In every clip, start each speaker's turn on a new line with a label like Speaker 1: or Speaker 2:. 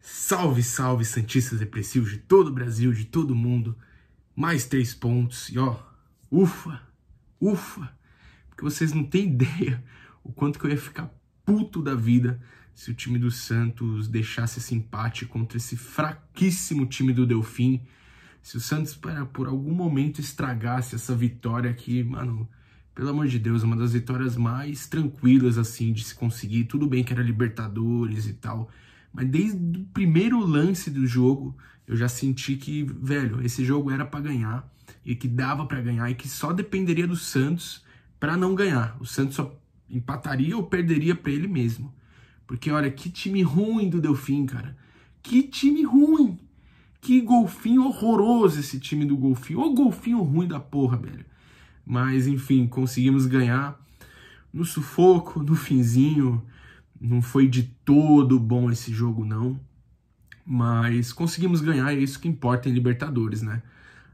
Speaker 1: Salve, salve, santistas depressivos de todo o Brasil, de todo mundo. Mais 3 pontos e ó, ufa, porque vocês não têm ideia o quanto que eu ia ficar puto da vida se o time do Santos deixasse esse empate contra esse fraquíssimo time do Delfim. Se o Santos, por algum momento, estragasse essa vitória aqui, mano, pelo amor de Deus, uma das vitórias mais tranquilas, assim, de se conseguir. Tudo bem que era Libertadores e tal, mas desde o primeiro lance do jogo, eu já senti que, velho, esse jogo era pra ganhar, e que dava pra ganhar, e que só dependeria do Santos pra não ganhar. O Santos só empataria ou perderia pra ele mesmo. Porque, olha, que time ruim do Delfim, cara. Que time ruim. Que golfinho horroroso esse time do Golfinho. Ô golfinho ruim da porra, velho. Mas, enfim, conseguimos ganhar no sufoco, no finzinho. Não foi de todo bom esse jogo, não. Mas conseguimos ganhar, é isso que importa em Libertadores, né?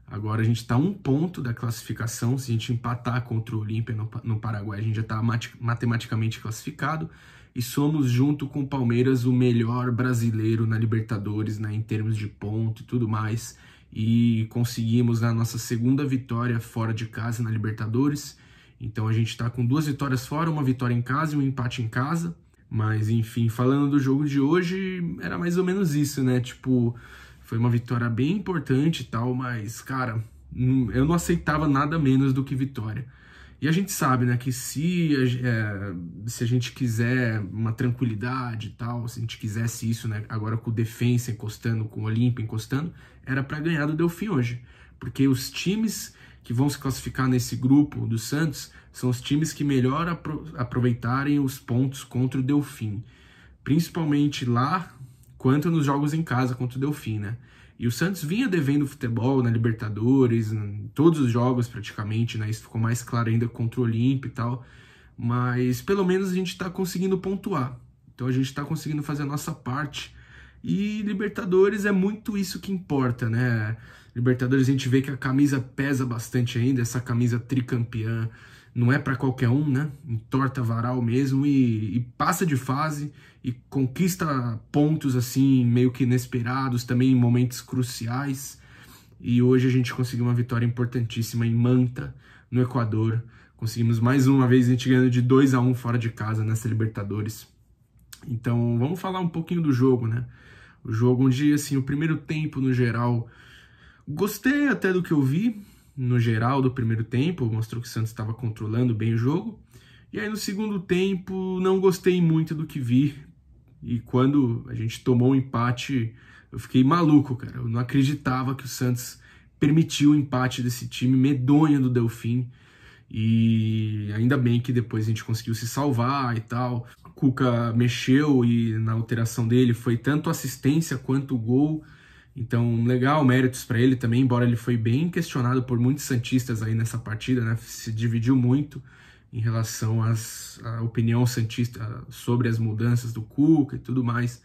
Speaker 1: Agora a gente tá a 1 ponto da classificação. Se a gente empatar contra o Olímpia no Paraguai, a gente já tá matematicamente classificado. E somos, junto com o Palmeiras, o melhor brasileiro na Libertadores, né, em termos de ponto e tudo mais. E conseguimos a nossa 2ª vitória fora de casa na Libertadores. Então a gente tá com 2 vitórias fora, 1 vitória em casa e 1 empate em casa. Mas, enfim, falando do jogo de hoje, era mais ou menos isso, né? Tipo, foi uma vitória bem importante e tal, mas, cara, eu não aceitava nada menos do que vitória. E a gente sabe, né, que se a gente quiser uma tranquilidade e tal, se a gente quisesse isso, né, agora com o Defensa encostando, com o Olímpia encostando, era para ganhar do Delfim hoje. Porque os times que vão se classificar nesse grupo do Santos são os times que melhor aproveitarem os pontos contra o Delfim. Principalmente lá, quanto nos jogos em casa contra o Delfim, né? E o Santos vinha devendo futebol na Libertadores, em todos os jogos praticamente, né? Isso ficou mais claro ainda contra o Olímpia e tal. Mas pelo menos a gente tá conseguindo pontuar. Então a gente tá conseguindo fazer a nossa parte. E Libertadores é muito isso que importa, né? Libertadores a gente vê que a camisa pesa bastante ainda, essa camisa tricampeã. Não é para qualquer um, né? Entorta varal mesmo e passa de fase e conquista pontos assim meio que inesperados, também em momentos cruciais. E hoje a gente conseguiu uma vitória importantíssima em Manta, no Equador. Conseguimos mais uma vez a gente ganhando de 2-1 fora de casa nessa Libertadores. Então vamos falar um pouquinho do jogo, né? O jogo onde, assim, o primeiro tempo no geral, gostei até do que eu vi. No geral, do primeiro tempo, mostrou que o Santos estava controlando bem o jogo. E aí no segundo tempo, não gostei muito do que vi. E quando a gente tomou o empate, eu fiquei maluco, cara. Eu não acreditava que o Santos permitiu o empate desse time medonho do Delfim. E ainda bem que depois a gente conseguiu se salvar e tal. O Cuca mexeu e na alteração dele foi tanto assistência quanto gol. Então, legal, méritos para ele também, embora ele foi bem questionado por muitos santistas aí nessa partida, né? Se dividiu muito em relação à opinião santista sobre as mudanças do Cuca e tudo mais.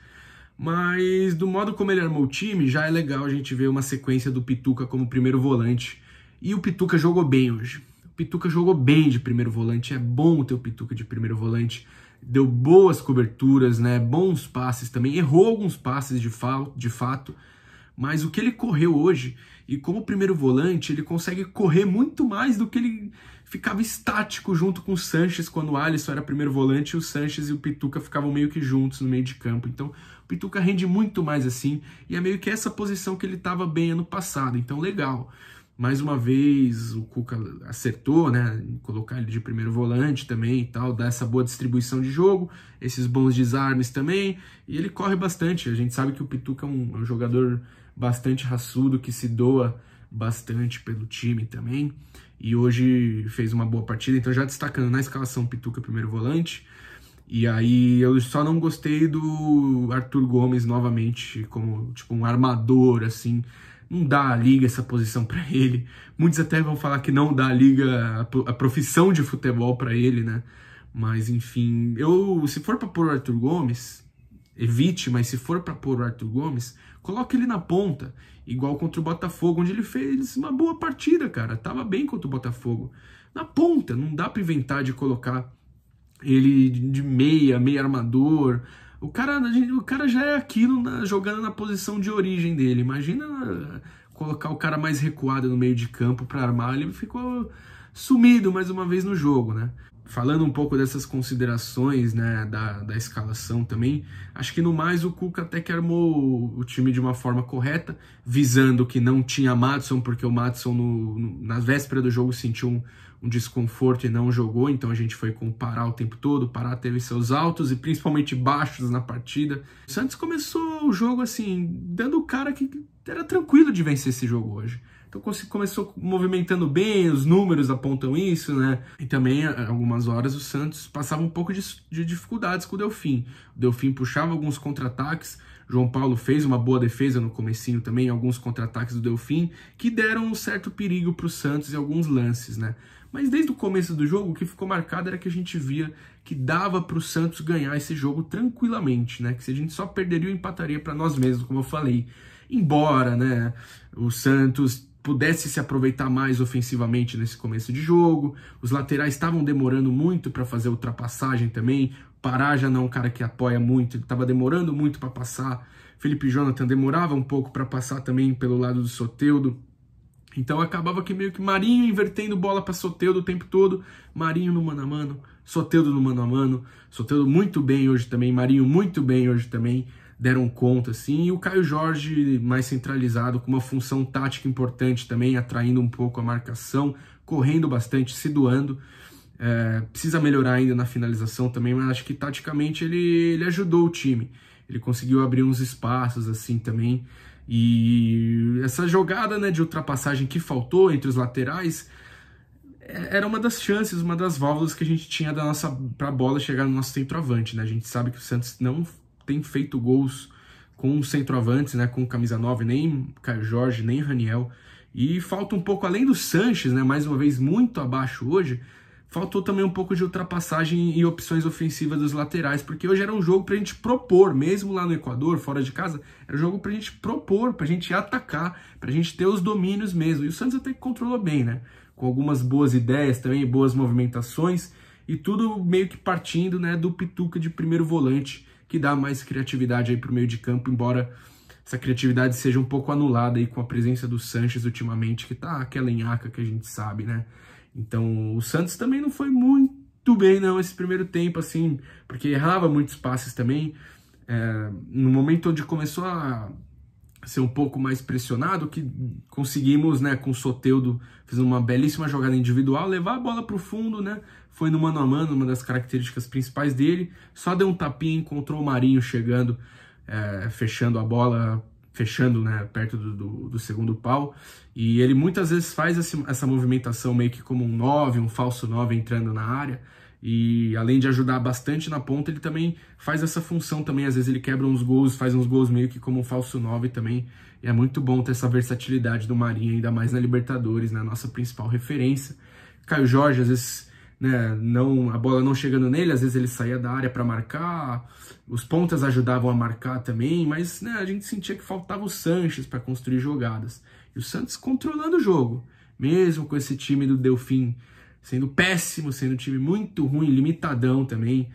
Speaker 1: Mas, do modo como ele armou o time, já é legal a gente ver uma sequência do Pituca como primeiro volante. E o Pituca jogou bem hoje. O Pituca jogou bem de primeiro volante, é bom ter o Pituca de primeiro volante. Deu boas coberturas, né? Bons passes também, errou alguns passes de fato. Mas o que ele correu hoje, e como primeiro volante, ele consegue correr muito mais do que ele ficava estático junto com o Sanches, quando o Alisson era primeiro volante, e o Sanches e o Pituca ficavam meio que juntos no meio de campo. Então o Pituca rende muito mais assim, e é meio que essa posição que ele estava bem ano passado. Então legal, mais uma vez o Cuca acertou, né, em colocar ele de primeiro volante também e tal, dar essa boa distribuição de jogo, esses bons desarmes também, e ele corre bastante. A gente sabe que o Pituca é um jogador bastante raçudo, que se doa bastante pelo time também, e hoje fez uma boa partida. Então já destacando na escalação Pituca primeiro volante. E aí eu só não gostei do Arthur Gomes novamente como tipo um armador, assim. Não dá a liga essa posição para ele. Muitos até vão falar que não dá a liga a profissão de futebol para ele, né? Mas enfim, se for para pôr o Arthur Gomes, evite, mas se for para pôr o Arthur Gomes, coloque ele na ponta, igual contra o Botafogo, onde ele fez uma boa partida, cara. Tava bem contra o Botafogo. Na ponta, não dá para inventar de colocar ele de meia armador. O cara já é aquilo jogando na posição de origem dele. Imagina colocar o cara mais recuado no meio de campo para armar, ele ficou sumido mais uma vez no jogo, né? Falando um pouco dessas considerações, né, da escalação também, acho que no mais o Cuca até que armou o time de uma forma correta, visando que não tinha Maddison, porque o Maddison na véspera do jogo sentiu um desconforto e não jogou, então a gente foi com o Pará o tempo todo. O Pará teve seus altos e principalmente baixos na partida. O Santos começou o jogo assim, dando o cara que era tranquilo de vencer esse jogo hoje. Então começou movimentando bem, os números apontam isso, né? E também, algumas horas, o Santos passava um pouco de dificuldades com o Delfim. O Delfim puxava alguns contra-ataques, João Paulo fez uma boa defesa no comecinho também, alguns contra-ataques do Delfim, que deram um certo perigo para o Santos em alguns lances, né? Mas desde o começo do jogo, o que ficou marcado era que a gente via que dava para o Santos ganhar esse jogo tranquilamente, né? Que se a gente só perderia ou empataria para nós mesmos, como eu falei. Embora, né, o Santos pudesse se aproveitar mais ofensivamente nesse começo de jogo, os laterais estavam demorando muito para fazer ultrapassagem também. Pará já não é um cara que apoia muito, ele estava demorando muito para passar. Felipe Jonathan demorava um pouco para passar também pelo lado do Soteldo. Então acabava que meio que Marinho invertendo bola para Soteldo o tempo todo, Marinho no mano a mano, Soteldo no mano a mano, Soteldo muito bem hoje também, Marinho muito bem hoje também, deram conta assim, e o Caio Jorge mais centralizado, com uma função tática importante também, atraindo um pouco a marcação, correndo bastante, se doando. Precisa melhorar ainda na finalização também, mas acho que taticamente ele ajudou o time, ele conseguiu abrir uns espaços assim também. E essa jogada, né, de ultrapassagem que faltou entre os laterais era uma das chances, uma das válvulas que a gente tinha para a bola chegar no nosso centroavante, né? A gente sabe que o Santos não tem feito gols com centroavantes, né, com camisa 9, nem Caio Jorge, nem Raniel, e falta um pouco, além do Sanches, né, mais uma vez muito abaixo hoje, faltou também um pouco de ultrapassagem e opções ofensivas dos laterais, porque hoje era um jogo pra gente propor, mesmo lá no Equador, fora de casa, era um jogo pra gente propor, pra gente atacar, pra gente ter os domínios mesmo, e o Santos até que controlou bem, né, com algumas boas ideias também, boas movimentações, e tudo meio que partindo, né, do Pituca de primeiro volante, que dá mais criatividade aí pro meio de campo, embora essa criatividade seja um pouco anulada aí com a presença do Sanches ultimamente, que tá aquela nhaca que a gente sabe, né? Então o Santos também não foi muito bem não esse primeiro tempo, assim, porque errava muitos passes também. No momento onde começou a ser um pouco mais pressionado, que conseguimos, né, com o Soteldo, fez uma belíssima jogada individual, levar a bola para o fundo, né, foi no mano a mano, uma das características principais dele, só deu um tapinha, encontrou o Marinho chegando, fechando a bola, né, perto do segundo pau, e ele muitas vezes faz essa movimentação meio que como um 9, um falso 9 entrando na área, e além de ajudar bastante na ponta, ele também faz essa função também, às vezes ele quebra uns gols, faz uns gols meio que como um falso 9 também, e é muito bom ter essa versatilidade do Marinho, ainda mais na Libertadores, né, nossa principal referência. Caio Jorge, às vezes, né, a bola não chegando nele, às vezes ele saía da área para marcar, os pontas ajudavam a marcar também, mas, né, a gente sentia que faltava o Sanches para construir jogadas. E o Santos controlando o jogo, mesmo com esse time do Delfim sendo péssimo, sendo um time muito ruim, limitadão também.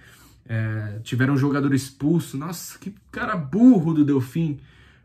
Speaker 1: Tiveram um jogador expulso. Nossa, que cara burro do Delfim.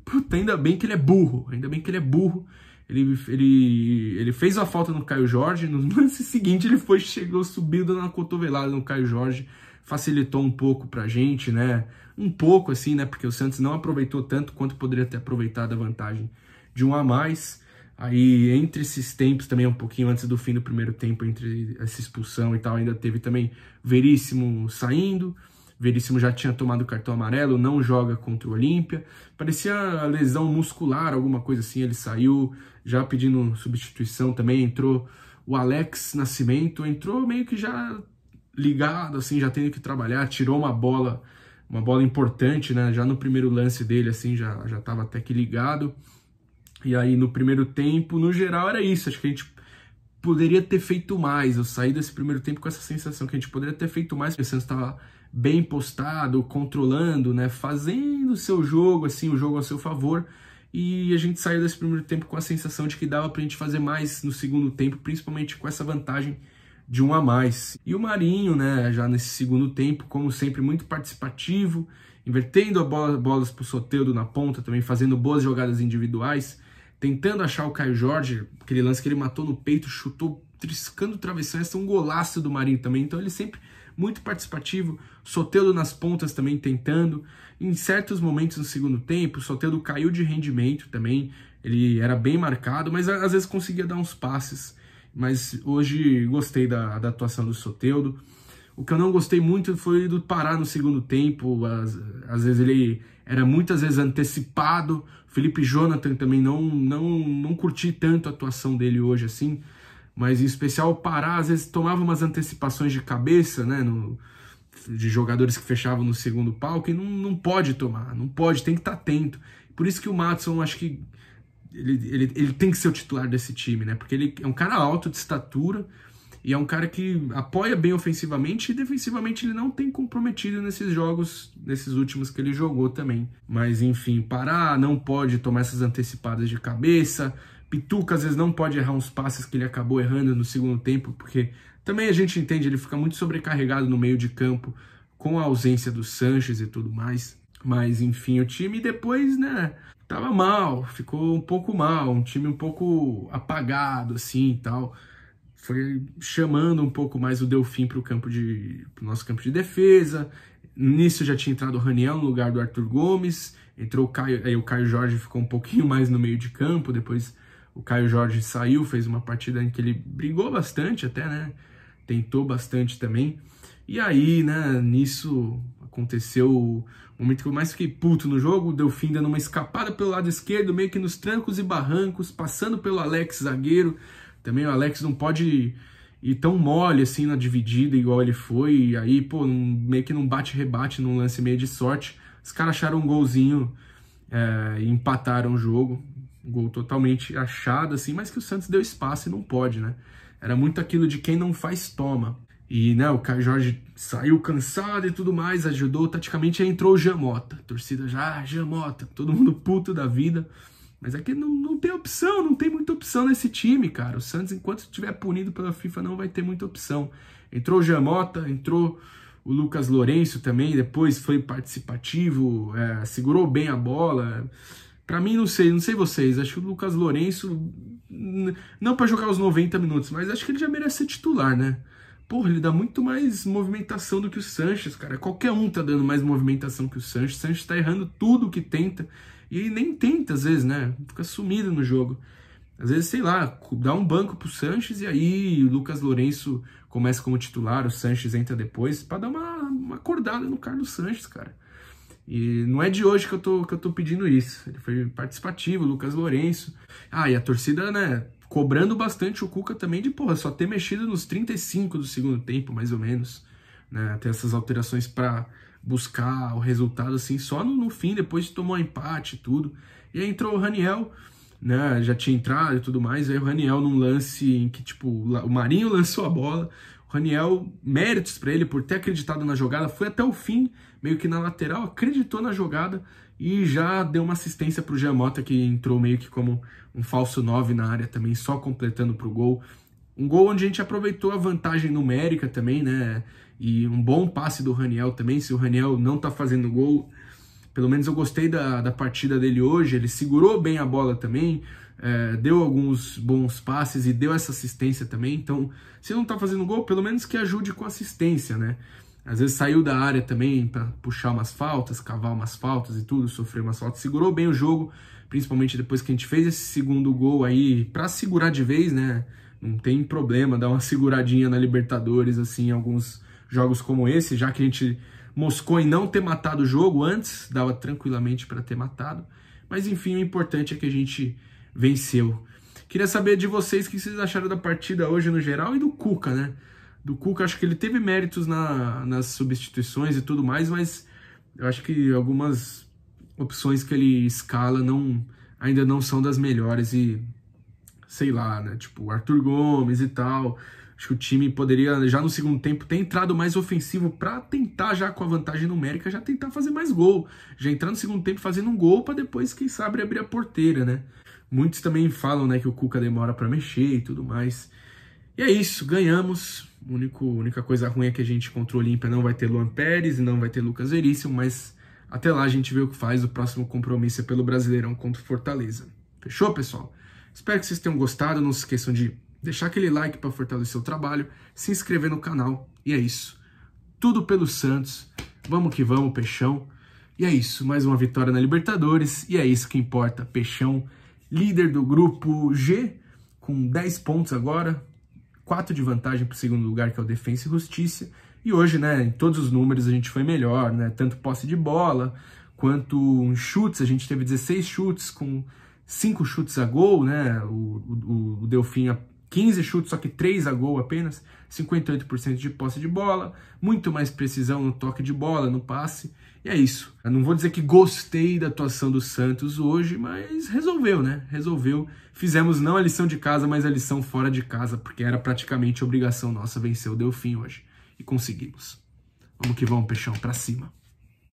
Speaker 1: Puta, ainda bem que ele é burro. Ainda bem que ele é burro. Ele fez a falta no Caio Jorge. No lance seguinte, ele chegou, subiu, dando uma cotovelada no Caio Jorge. Facilitou um pouco pra gente, né? Um pouco assim, né? Porque o Santos não aproveitou tanto quanto poderia ter aproveitado a vantagem de 1 a mais. Aí, entre esses tempos, também um pouquinho antes do fim do primeiro tempo, entre essa expulsão e tal, ainda teve também Veríssimo saindo. Veríssimo já tinha tomado cartão amarelo, não joga contra o Olímpia. Parecia lesão muscular, alguma coisa assim, ele saiu já pedindo substituição também. Entrou o Alex Nascimento, entrou meio que já ligado, assim, já tendo que trabalhar, tirou uma bola importante, né? Já no primeiro lance dele, assim, já estava até que ligado. E aí, no primeiro tempo, no geral, era isso. Acho que a gente poderia ter feito mais. Eu saí desse primeiro tempo com essa sensação que a gente poderia ter feito mais. O Santos estava bem postado, controlando, né? Fazendo o seu jogo, assim, o jogo a seu favor. E a gente saiu desse primeiro tempo com a sensação de que dava pra gente fazer mais no segundo tempo, principalmente com essa vantagem de 1 a mais. E o Marinho, né, já nesse segundo tempo, como sempre, muito participativo invertendo bolas pro Soteldo na ponta também, fazendo boas jogadas individuais, tentando achar o Caio Jorge, aquele lance que ele matou no peito, chutou, triscando o travessão, esse é um golaço do Marinho também, então ele sempre muito participativo, Soteldo nas pontas também tentando, em certos momentos no segundo tempo, o Soteldo caiu de rendimento também, ele era bem marcado, mas às vezes conseguia dar uns passes, mas hoje gostei da atuação do Soteldo. O que eu não gostei muito foi do Pará no segundo tempo, às vezes ele era muitas vezes antecipado, Felipe Jonathan também não curti tanto a atuação dele hoje assim, mas em especial o Pará às vezes tomava umas antecipações de cabeça, né, de jogadores que fechavam no segundo pau, que não pode tomar, não pode, tem que estar atento. Por isso que o Maatson, acho que ele tem que ser o titular desse time, né, porque ele é um cara alto de estatura, e é um cara que apoia bem ofensivamente e defensivamente ele não tem comprometido nesses jogos, nesses últimos que ele jogou também. Mas enfim, Pará não pode tomar essas antecipadas de cabeça, Pituca às vezes não pode errar uns passes que ele acabou errando no segundo tempo, porque também a gente entende, ele fica muito sobrecarregado no meio de campo com a ausência do Sanches e tudo mais. Mas enfim, o time depois, né, tava mal, ficou um pouco mal, um time um pouco apagado assim e tal. Foi chamando um pouco mais o Delfim para o nosso campo de defesa. Nisso já tinha entrado o Raniel no lugar do Arthur Gomes. Entrou o Caio, aí o Caio Jorge ficou um pouquinho mais no meio de campo. Depois o Caio Jorge saiu, fez uma partida em que ele brigou bastante até, né? Tentou bastante também. E aí, né, nisso aconteceu o momento que eu mais fiquei puto no jogo. O Delfim dando uma escapada pelo lado esquerdo, meio que nos trancos e barrancos, passando pelo Alex, zagueiro. Também o Alex não pode ir tão mole assim na dividida igual ele foi. E aí, pô, meio que não bate-rebate num lance meio de sorte. Os caras acharam um golzinho e empataram o jogo. Um gol totalmente achado, assim, mas que o Santos deu espaço e não pode, né? Era muito aquilo de quem não faz, toma. E, né, o Caio Jorge saiu cansado e tudo mais, ajudou. Taticamente aí entrou o Jean Mota. A torcida já, Jean Mota, todo mundo puto da vida. Mas é que não tem opção, não tem muita opção nesse time, cara. O Santos, enquanto estiver punido pela FIFA, não vai ter muita opção. Entrou o Jean Mota, entrou o Lucas Lourenço também, depois foi participativo, segurou bem a bola. Pra mim, não sei vocês, acho que o Lucas Lourenço, não pra jogar os 90 minutos, mas acho que ele já merece ser titular, né? Porra, ele dá muito mais movimentação do que o Sanches, cara. Qualquer um tá dando mais movimentação que o Sanches. O Sanches tá errando tudo que tenta. E nem tenta, às vezes, né? Fica sumido no jogo. Às vezes, sei lá, dá um banco pro Sanches e aí o Lucas Lourenço começa como titular, o Sanches entra depois, pra dar uma acordada no Carlos Sanches, cara. E não é de hoje que eu tô pedindo isso. Ele foi participativo, o Lucas Lourenço. Ah, e a torcida, né, cobrando bastante o Cuca também de, porra, só ter mexido nos 35 do segundo tempo, mais ou menos. Né? Ter essas alterações pra buscar o resultado assim só no fim, depois de tomar um empate e tudo. E aí entrou o Raniel, né, já tinha entrado e tudo mais, aí o Raniel num lance em que, tipo, o Marinho lançou a bola, o Raniel, méritos pra ele por ter acreditado na jogada, foi até o fim, meio que na lateral, acreditou na jogada e já deu uma assistência pro Jean Mota, que entrou meio que como um falso 9 na área também, só completando pro gol. Um gol onde a gente aproveitou a vantagem numérica também, né? E um bom passe do Raniel também. Se o Raniel não tá fazendo gol, pelo menos eu gostei da partida dele hoje. Ele segurou bem a bola também, deu alguns bons passes e deu essa assistência também. Então, se não tá fazendo gol, pelo menos que ajude com assistência, né? Às vezes saiu da área também para puxar umas faltas, cavar umas faltas e tudo, sofrer umas faltas. Segurou bem o jogo, principalmente depois que a gente fez esse segundo gol aí, para segurar de vez, né? Não tem problema dar uma seguradinha na Libertadores, assim, em alguns jogos como esse, já que a gente moscou em não ter matado o jogo antes, dava tranquilamente para ter matado. Mas enfim, o importante é que a gente venceu. Queria saber de vocês o que vocês acharam da partida hoje no geral e do Cuca, né? Do Cuca, acho que ele teve méritos nas substituições e tudo mais, mas eu acho que algumas opções que ele escala ainda não são das melhores e sei lá, né? Tipo, Arthur Gomes e tal. Acho que o time poderia, já no segundo tempo, ter entrado mais ofensivo para tentar, já com a vantagem numérica, já tentar fazer mais gol. Já entrar no segundo tempo fazendo um gol para depois, quem sabe, abrir a porteira, né? Muitos também falam, né, que o Cuca demora para mexer e tudo mais. E é isso, ganhamos. A única coisa ruim é que a gente contra o Olímpia não vai ter Luan Pérez e não vai ter Lucas Veríssimo, mas Até lá a gente vê o que faz. O próximo compromisso é pelo Brasileirão contra o Fortaleza. Fechou, pessoal? Espero que vocês tenham gostado. Não se esqueçam de deixar aquele like para fortalecer o trabalho, se inscrever no canal. E é isso. Tudo pelo Santos. Vamos que vamos, Peixão. E é isso. Mais uma vitória na Libertadores. E é isso que importa. Peixão, líder do grupo G, com 10 pontos agora. 4 de vantagem para o segundo lugar, que é o Defensa e Justiça. E hoje, né, em todos os números a gente foi melhor, né? Tanto posse de bola, quanto em chutes. A gente teve 16 chutes com 5 chutes a gol, né? O Delfim 15 chutes, só que 3 a gol apenas. 58% de posse de bola. Muito mais precisão no toque de bola, no passe. E é isso. Eu não vou dizer que gostei da atuação do Santos hoje, mas resolveu, né? Resolveu. Fizemos não a lição de casa, mas a lição fora de casa, porque era praticamente obrigação nossa vencer o Delfim hoje. E conseguimos. Vamos que vamos, Peixão, pra cima.